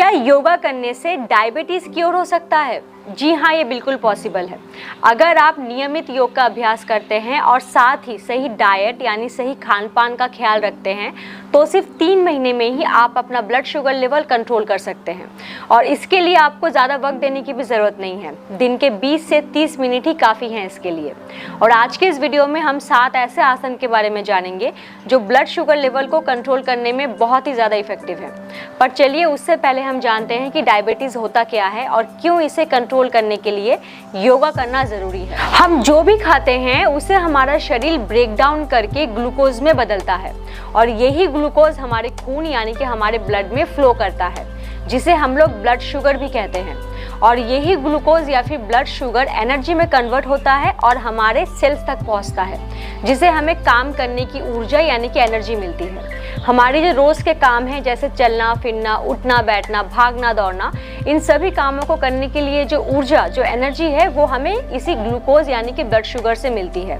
क्या योगा करने से डायबिटीज क्योर हो सकता है? जी हाँ, ये बिल्कुल पॉसिबल है। अगर आप नियमित योग का अभ्यास करते हैं और साथ ही सही डाइट यानी सही खान पान का ख्याल रखते हैं तो सिर्फ 3 महीने में ही आप अपना ब्लड शुगर लेवल कंट्रोल कर सकते हैं। और इसके लिए आपको ज़्यादा वक्त देने की भी ज़रूरत नहीं है। दिन के 20 से 30 मिनट ही काफ़ी हैं इसके लिए। और आज के इस वीडियो में हम 7 ऐसे आसन के बारे में जानेंगे जो ब्लड शुगर लेवल को कंट्रोल करने में बहुत ही ज़्यादा इफेक्टिव है। पर चलिए उससे पहले हम जानते हैं कि डायबिटीज़ होता क्या है और क्यों इसे कंट्रोल करने के लिए योगा करना ज़रूरी है। हम जो भी खाते हैं उसे हमारा शरीर ब्रेक डाउन करके ग्लूकोज में बदलता है और यही ग्लूकोज हमारे खून यानी कि हमारे ब्लड में फ्लो करता है, जिसे हम लोग ब्लड शुगर भी कहते हैं। और यही ग्लूकोज या फिर ब्लड शुगर एनर्जी में कन्वर्ट होता है और हमारे सेल्स तक पहुंचता है, जिससे हमें काम करने की ऊर्जा यानी कि एनर्जी मिलती है। हमारी जो रोज़ के काम हैं जैसे चलना फिरना, उठना बैठना, भागना दौड़ना, इन सभी कामों को करने के लिए जो ऊर्जा जो एनर्जी है वो हमें इसी ग्लूकोज यानी कि ब्लड शुगर से मिलती है।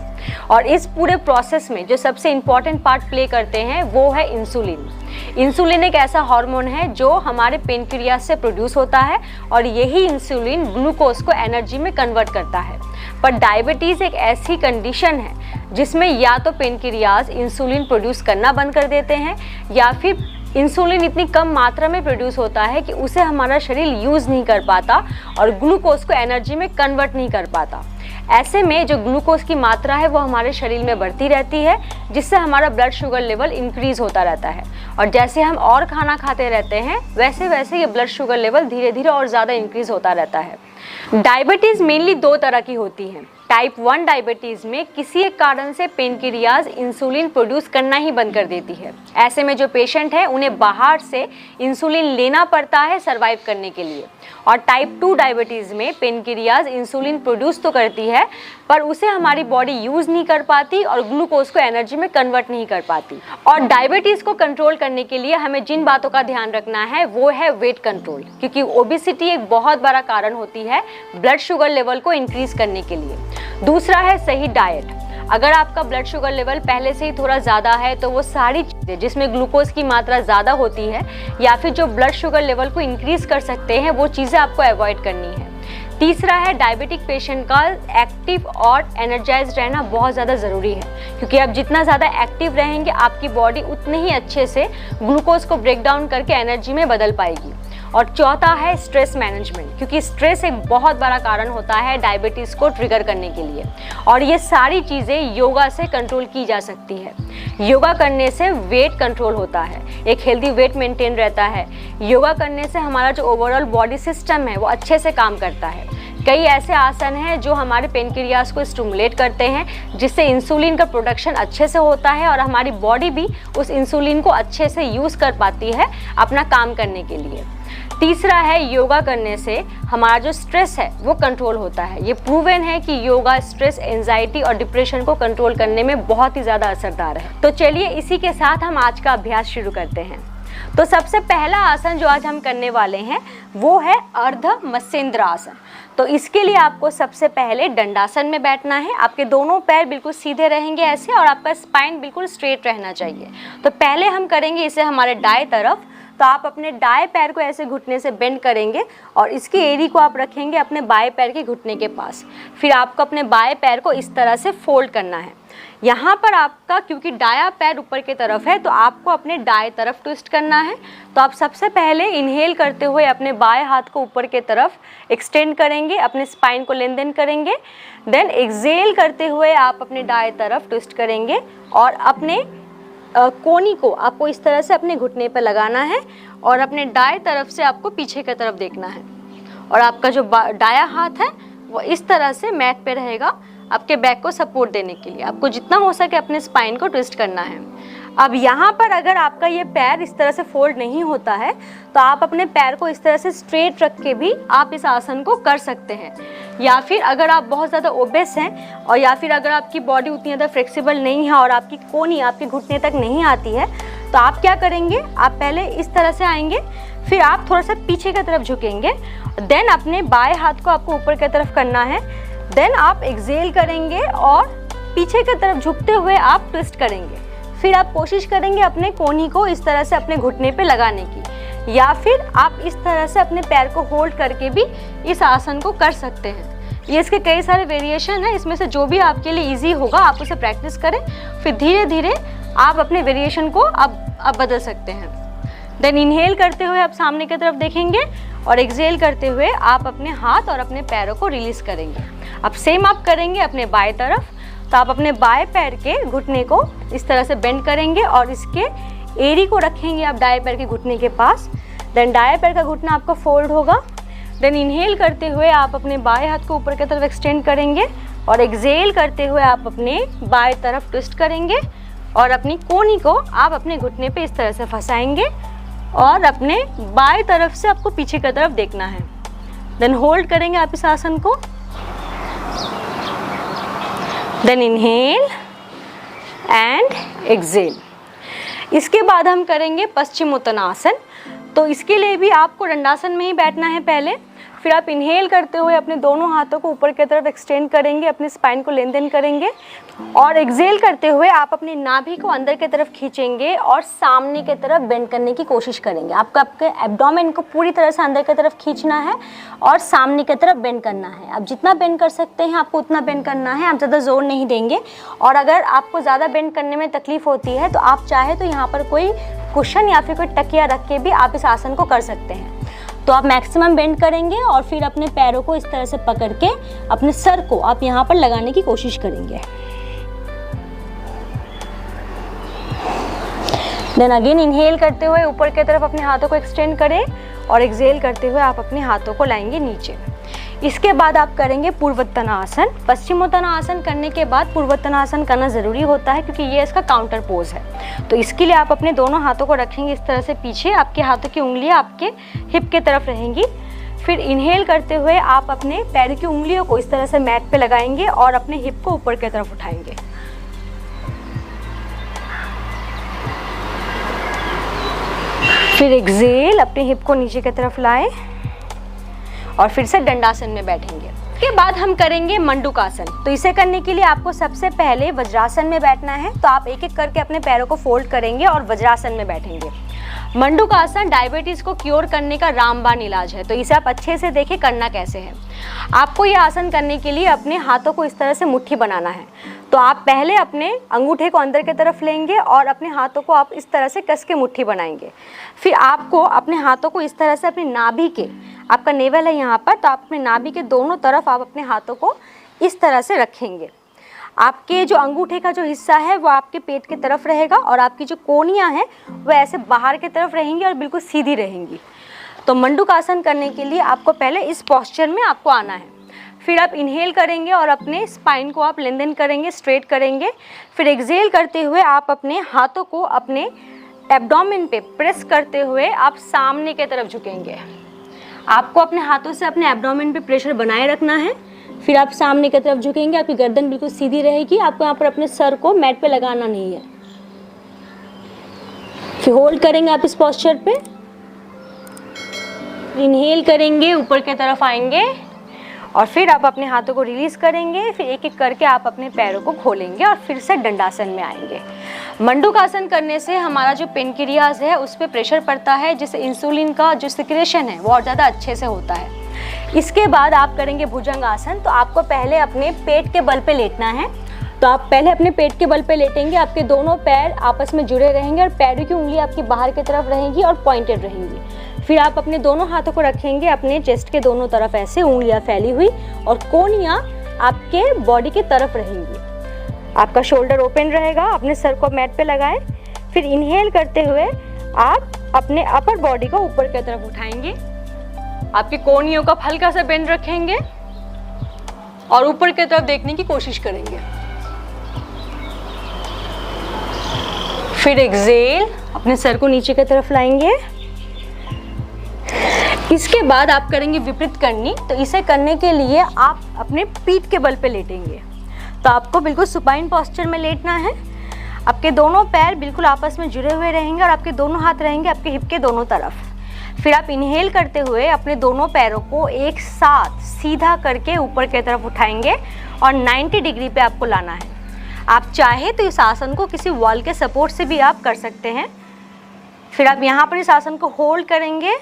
और इस पूरे प्रोसेस में जो सबसे इम्पॉर्टेंट पार्ट प्ले करते हैं वो है इंसुलिन। इंसुलिन एक ऐसा हार्मोन है जो हमारे पेनक्रियास से प्रोड्यूस होता है और यही इंसुलिन ग्लूकोज को एनर्जी में कन्वर्ट करता है। पर डायबिटीज़ एक ऐसी कंडीशन है जिसमें या तो पेनक्रियास इंसुलिन प्रोड्यूस करना बंद कर देते हैं या फिर इंसुलिन इतनी कम मात्रा में प्रोड्यूस होता है कि उसे हमारा शरीर यूज़ नहीं कर पाता और ग्लूकोज को एनर्जी में कन्वर्ट नहीं कर पाता। ऐसे में जो ग्लूकोज की मात्रा है वो हमारे शरीर में बढ़ती रहती है, जिससे हमारा ब्लड शुगर लेवल इंक्रीज होता रहता है। और जैसे हम और खाना खाते रहते हैं वैसे वैसे ये ब्लड शुगर लेवल धीरे धीरे और ज़्यादा इंक्रीज होता रहता है। डायबिटीज़ मेनली 2 तरह की होती हैं। टाइप 1 डायबिटीज़ में किसी एक कारण से पेनक्रियाज इंसुलिन प्रोड्यूस करना ही बंद कर देती है। ऐसे में जो पेशेंट है उन्हें बाहर से इंसुलिन लेना पड़ता है सर्वाइव करने के लिए। और टाइप 2 डायबिटीज़ में पेनक्रियाज इंसुलिन प्रोड्यूस तो करती है पर उसे हमारी बॉडी यूज़ नहीं कर पाती और ग्लूकोज को एनर्जी में कन्वर्ट नहीं कर पाती। और डायबिटीज़ को कंट्रोल करने के लिए हमें जिन बातों का ध्यान रखना है वो है वेट कंट्रोल, क्योंकि ओबेसिटी एक बहुत बड़ा कारण होती है ब्लड शुगर लेवल को इंक्रीज करने के लिए। दूसरा है सही डाइट। अगर आपका ब्लड शुगर लेवल पहले से ही थोड़ा ज़्यादा है तो वो सारी चीज़ें जिसमें ग्लूकोज की मात्रा ज़्यादा होती है या फिर जो ब्लड शुगर लेवल को इंक्रीज कर सकते हैं वो चीज़ें आपको अवॉइड करनी है। तीसरा है डायबिटिक पेशेंट का एक्टिव और एनर्जाइज रहना बहुत ज़्यादा ज़रूरी है, क्योंकि आप जितना ज़्यादा एक्टिव रहेंगे आपकी बॉडी उतने ही अच्छे से ग्लूकोज को ब्रेक डाउन करके एनर्जी में बदल पाएगी। और चौथा है स्ट्रेस मैनेजमेंट, क्योंकि स्ट्रेस एक बहुत बड़ा कारण होता है डायबिटीज़ को ट्रिगर करने के लिए। और ये सारी चीज़ें योगा से कंट्रोल की जा सकती है। योगा करने से वेट कंट्रोल होता है, एक हेल्दी वेट मेंटेन रहता है। योगा करने से हमारा जो ओवरऑल बॉडी सिस्टम है वो अच्छे से काम करता है। कई ऐसे आसन हैं जो हमारे पेनक्रियास को स्टिमुलेट करते हैं, जिससे इंसुलिन का प्रोडक्शन अच्छे से होता है और हमारी बॉडी भी उस इंसुलिन को अच्छे से यूज़ कर पाती है अपना काम करने के लिए। तीसरा है योगा करने से हमारा जो स्ट्रेस है वो कंट्रोल होता है। ये प्रूवन है कि योगा स्ट्रेस, एंजाइटी और डिप्रेशन को कंट्रोल करने में बहुत ही ज़्यादा असरदार है। तो चलिए इसी के साथ हम आज का अभ्यास शुरू करते हैं। तो सबसे पहला आसन जो आज हम करने वाले हैं वो है अर्ध मत्स्येंद्र आसन। तो इसके लिए आपको सबसे पहले दंडासन में बैठना है। आपके दोनों पैर बिल्कुल सीधे रहेंगे ऐसे और आपका स्पाइन बिल्कुल स्ट्रेट रहना चाहिए। तो पहले हम करेंगे इसे हमारे दाएं तरफ। तो आप अपने दाएं पैर को ऐसे घुटने से बेंड करेंगे और इसकी एड़ी को आप रखेंगे अपने बाएं पैर के घुटने के पास। फिर आपको अपने बाएं पैर को इस तरह से फोल्ड करना है। यहाँ पर आपका क्योंकि दायां पैर ऊपर की तरफ है तो आपको अपने दाएं तरफ ट्विस्ट करना है। तो आप सबसे पहले इनहेल करते हुए अपने बाएं हाथ को ऊपर की तरफ एक्सटेंड करेंगे, अपने स्पाइन को लेन देन करेंगे। देन एक्सहेल करते हुए आप अपने दाएं तरफ ट्विस्ट करेंगे और अपने कोनी को आपको इस तरह से अपने घुटने पर लगाना है और अपने दाएं तरफ से आपको पीछे की तरफ देखना है। और आपका जो दायां हाथ है वो इस तरह से मैट पे रहेगा आपके बैक को सपोर्ट देने के लिए। आपको जितना हो सके अपने स्पाइन को ट्विस्ट करना है। अब यहाँ पर अगर आपका ये पैर इस तरह से फोल्ड नहीं होता है तो आप अपने पैर को इस तरह से स्ट्रेट रख के भी आप इस आसन को कर सकते हैं। या फिर अगर आप बहुत ज़्यादा ओबेस हैं और या फिर अगर आपकी बॉडी उतनी ज़्यादा फ्लेक्सिबल नहीं है और आपकी कोनी आपके घुटने तक नहीं आती है तो आप क्या करेंगे, आप पहले इस तरह से आएंगे, फिर आप थोड़ा सा पीछे की तरफ झुकेंगे, देन अपने बाएं हाथ को आपको ऊपर की तरफ करना है। देन आप एक्सहेल करेंगे और पीछे की तरफ झुकते हुए आप ट्विस्ट करेंगे। फिर आप कोशिश करेंगे अपने कोहनी को इस तरह से अपने घुटने पे लगाने की। या फिर आप इस तरह से अपने पैर को होल्ड करके भी इस आसन को कर सकते हैं। ये इसके कई सारे वेरिएशन हैं, इसमें से जो भी आपके लिए इजी होगा आप उसे प्रैक्टिस करें, फिर धीरे धीरे आप अपने वेरिएशन को अब बदल सकते हैं। देन इनहेल करते हुए आप सामने की तरफ देखेंगे और एक्सहेल करते हुए आप अपने हाथ और अपने पैरों को रिलीज करेंगे। अब सेम आप करेंगे अपने बाएं तरफ, तो आप अपने बाएं पैर के घुटने को इस तरह से बेंड करेंगे और इसके एड़ी को रखेंगे आप दाएं पैर के घुटने के पास। देन दाएं पैर का घुटना आपका फोल्ड होगा। देन इनहेल करते हुए आप अपने बाएं हाथ को ऊपर की तरफ एक्सटेंड करेंगे और एक्सहेल करते हुए आप अपने बाएं तरफ ट्विस्ट करेंगे और अपनी कोहनी को आप अपने घुटने पे इस तरह से फंसाएंगे और अपने बाएं तरफ से आपको पीछे की तरफ देखना है। देन होल्ड करेंगे आप इस आसन को। Then inhale and exhale. इसके बाद हम करेंगे पश्चिमोत्तानासन। तो इसके लिए भी आपको दंडासन में ही बैठना है पहले। फिर आप इनहेल करते हुए अपने दोनों हाथों को ऊपर की तरफ एक्सटेंड करेंगे, अपने स्पाइन को लेन-देन करेंगे और एक्सहेल करते हुए आप अपनी नाभि को अंदर की तरफ खींचेंगे और सामने की तरफ बेंड करने की कोशिश करेंगे। आपको आपके एब्डोमेन को पूरी तरह से अंदर की तरफ खींचना है और सामने की तरफ बेंड करना है। आप जितना बेंड कर सकते हैं आपको उतना बेंड करना है, आप ज़्यादा जोर नहीं देंगे। और अगर आपको ज़्यादा बेंड करने में तकलीफ होती है तो आप चाहे तो यहाँ पर कोई कुशन या फिर कोई तकिया रख के भी आप इस आसन को कर सकते हैं। तो आप मैक्सिमम बेंड करेंगे और फिर अपने पैरों को इस तरह से पकड़ के अपने सर को आप यहाँ पर लगाने की कोशिश करेंगे। देन अगेन इनहेल करते हुए ऊपर की तरफ अपने हाथों को एक्सटेंड करें और एक्सहेल करते हुए आप अपने हाथों को लाएंगे नीचे। इसके बाद आप करेंगे पूर्वोत्तानासन। पश्चिमोत्तानासन करने के बाद पूर्वोत्तानासन करना ज़रूरी होता है क्योंकि ये इसका काउंटर पोज है। तो इसके लिए आप अपने दोनों हाथों को रखेंगे इस तरह से पीछे, आपके हाथों की उंगलियां आपके हिप के तरफ रहेंगी। फिर इनहेल करते हुए आप अपने पैर की उंगलियों को इस तरह से मैट पे लगाएंगे और अपने हिप को ऊपर की तरफ उठाएंगे। फिर एक्सहेल, अपने हिप को नीचे की तरफ लाएं और फिर से दंडासन में बैठेंगे। इसके बाद हम करेंगे मंडूकासन। तो इसे करने के लिए आपको सबसे पहले वज्रासन में बैठना है। तो आप एक एक करके अपने पैरों को फोल्ड करेंगे और वज्रासन में बैठेंगे। मंडूकासन डायबिटीज़ को क्योर करने का रामबाण इलाज है। तो इसे आप अच्छे से देखें करना कैसे है। आपको ये आसन करने के लिए अपने हाथों को इस तरह से मुट्ठी बनाना है। तो आप पहले अपने अंगूठे को अंदर की तरफ लेंगे और अपने हाथों को आप इस तरह से कस के मुट्ठी बनाएंगे। फिर आपको अपने हाथों को इस तरह से अपनी नाभि के, आपका नेवल है यहाँ पर, तो आप अपने नाभि के दोनों तरफ आप अपने हाथों को इस तरह से रखेंगे। आपके जो अंगूठे का जो हिस्सा है वो आपके पेट की तरफ रहेगा और आपकी जो कोहनियाँ हैं वो ऐसे बाहर की तरफ रहेंगी और बिल्कुल सीधी रहेंगी। तो मंडूकासन करने के लिए आपको पहले इस पोस्चर में आपको आना है। फिर आप इनहेल करेंगे और अपने स्पाइन को आप लेन-देन करेंगे, स्ट्रेट करेंगे। फिर एक्सहेल करते हुए आप अपने हाथों को अपने एब्डोमेन पे प्रेस करते हुए आप सामने की तरफ झुकेंगे। आपको अपने हाथों से अपने एब्डोमेन पे प्रेशर बनाए रखना है। फिर आप सामने की तरफ झुकेंगे, आपकी गर्दन बिल्कुल सीधी रहेगी। आपको यहाँ पर अपने सर को मैट पे लगाना नहीं है। फिर होल्ड करेंगे आप इस पोस्चर पे। इनहेल करेंगे, ऊपर की तरफ आएंगे और फिर आप अपने हाथों को रिलीज करेंगे। फिर एक एक करके आप अपने पैरों को खोलेंगे और फिर से दंडासन में आएंगे। मंडूकासन करने से हमारा जो पेनक्रियाज है उस पर प्रेशर पड़ता है, जिससे इंसुलिन का जो सिक्रेशन है वो और ज़्यादा अच्छे से होता है। इसके बाद आप करेंगे भुजंगासन। तो आपको पहले अपने पेट के बल पे लेटना है। तो आप पहले अपने पेट के बल पे लेटेंगे, आपके दोनों पैर आपस में जुड़े रहेंगे और पैरों की उंगली आपकी बाहर की तरफ रहेंगी और पॉइंटेड रहेंगी। फिर आप अपने दोनों हाथों को रखेंगे अपने चेस्ट के दोनों तरफ, ऐसे उंगलियां फैली हुई, और कोहनियां आपके बॉडी की तरफ रहेंगी। आपका शोल्डर ओपन रहेगा। अपने सर को मैट पे लगाएं। फिर इनहेल करते हुए आप अपने अपर बॉडी को ऊपर की तरफ उठाएंगे। आपकी कोहनियों का हल्का सा बेंड रखेंगे और ऊपर की तरफ देखने की कोशिश करेंगे। फिर एक्सहेल, अपने सर को नीचे की तरफ लाएंगे। इसके बाद आप करेंगे विपरीत करनी। तो इसे करने के लिए आप अपने पीठ के बल पे लेटेंगे। तो आपको बिल्कुल सुपाइन पोस्चर में लेटना है। आपके दोनों पैर बिल्कुल आपस में जुड़े हुए रहेंगे और आपके दोनों हाथ रहेंगे आपके हिप के दोनों तरफ। फिर आप इनहेल करते हुए अपने दोनों पैरों को एक साथ सीधा करके ऊपर की तरफ उठाएंगे और 90 डिग्री पे आपको लाना है। आप चाहे तो इस आसन को किसी वॉल के सपोर्ट से भी आप कर सकते हैं। फिर आप यहाँ पर इस आसन को होल्ड करेंगे,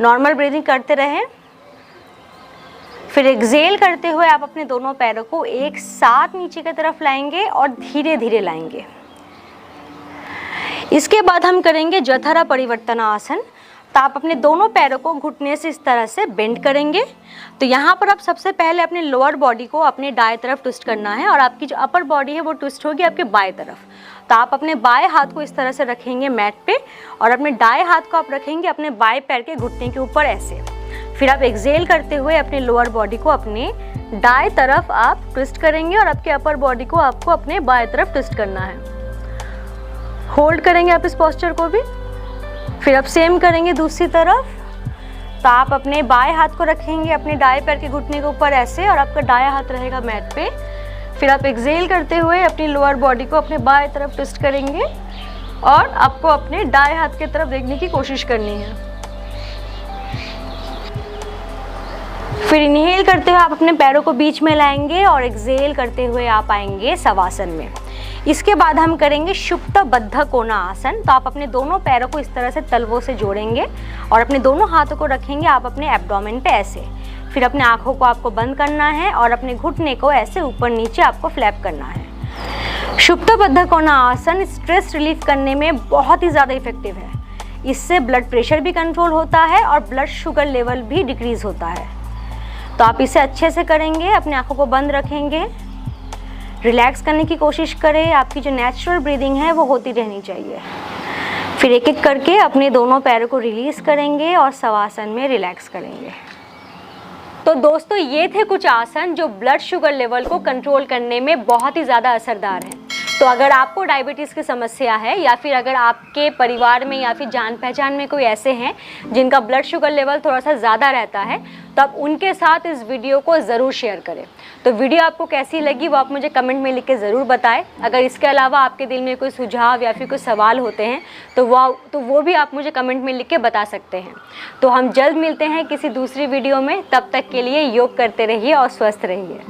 नॉर्मल ब्रीदिंग करते रहें। फिर एक्सेल करते हुए आप अपने दोनों पैरों को एक साथ नीचे की तरफ लाएंगे और धीरे धीरे लाएंगे। इसके बाद हम करेंगे जठरा परिवर्तनासन। तो आप अपने दोनों पैरों को घुटने से इस तरह से बेंड करेंगे। तो यहाँ पर आप सबसे पहले अपने लोअर बॉडी को अपने दाएं तरफ ट्विस्ट करना है और आपकी जो अपर बॉडी है वो ट्विस्ट होगी आपके बाएं तरफ। तो आप अपने बाएं हाथ को इस तरह से रखेंगे मैट पे और अपने दाएं हाथ को आप रखेंगे अपने बाएं पैर के घुटने के ऊपर ऐसे। फिर आप एक्सेल करते हुए अपने लोअर बॉडी को अपने दाएं तरफ आप ट्विस्ट करेंगे और आपके अपर बॉडी को आपको अपने बाएं तरफ ट्विस्ट करना है। होल्ड करेंगे आप इस पोस्चर को भी। फिर आप सेम करेंगे दूसरी तरफ। तो आप अपने बाएं हाथ को रखेंगे अपने दाएं पैर के घुटने के ऊपर ऐसे और आपका दायां हाथ रहेगा मैट पे। फिर आप एक्सेल करते हुए अपनी लोअर बॉडी को अपने बाएं तरफ ट्विस्ट करेंगे और आपको अपने दाएं हाथ की तरफ देखने की कोशिश करनी है। फिर इनहेल करते हुए आप अपने पैरों को बीच में लाएंगे और एक्सेल करते हुए आप आएंगे शवासन में। इसके बाद हम करेंगे शुप्त बद्ध कोना आसन। तो आप अपने दोनों पैरों को इस तरह से तलवों से जोड़ेंगे और अपने दोनों हाथों को रखेंगे आप अपने एब्डोमेन पे ऐसे। फिर अपने आंखों को आपको बंद करना है और अपने घुटने को ऐसे ऊपर नीचे आपको फ्लैप करना है। शुप्त बद्ध कोना आसन स्ट्रेस रिलीफ करने में बहुत ही ज़्यादा इफेक्टिव है। इससे ब्लड प्रेशर भी कंट्रोल होता है और ब्लड शुगर लेवल भी डिक्रीज होता है। तो आप इसे अच्छे से करेंगे, अपने आंखों को बंद रखेंगे, रिलैक्स करने की कोशिश करें। आपकी जो नेचुरल ब्रीदिंग है वो होती रहनी चाहिए। फिर एक एक करके अपने दोनों पैरों को रिलीज करेंगे और शवासन में रिलैक्स करेंगे। तो दोस्तों ये थे कुछ आसन जो ब्लड शुगर लेवल को कंट्रोल करने में बहुत ही ज़्यादा असरदार हैं। तो अगर आपको डायबिटीज़ की समस्या है या फिर अगर आपके परिवार में या फिर जान पहचान में कोई ऐसे हैं जिनका ब्लड शुगर लेवल थोड़ा सा ज़्यादा रहता है तो आप उनके साथ इस वीडियो को ज़रूर शेयर करें। तो वीडियो आपको कैसी लगी वो आप मुझे कमेंट में लिख के ज़रूर बताएं। अगर इसके अलावा आपके दिल में कोई सुझाव या फिर कोई सवाल होते हैं तो वो भी आप मुझे कमेंट में लिख के बता सकते हैं। तो हम जल्द मिलते हैं किसी दूसरी वीडियो में। तब तक के लिए योग करते रहिए और स्वस्थ रहिए।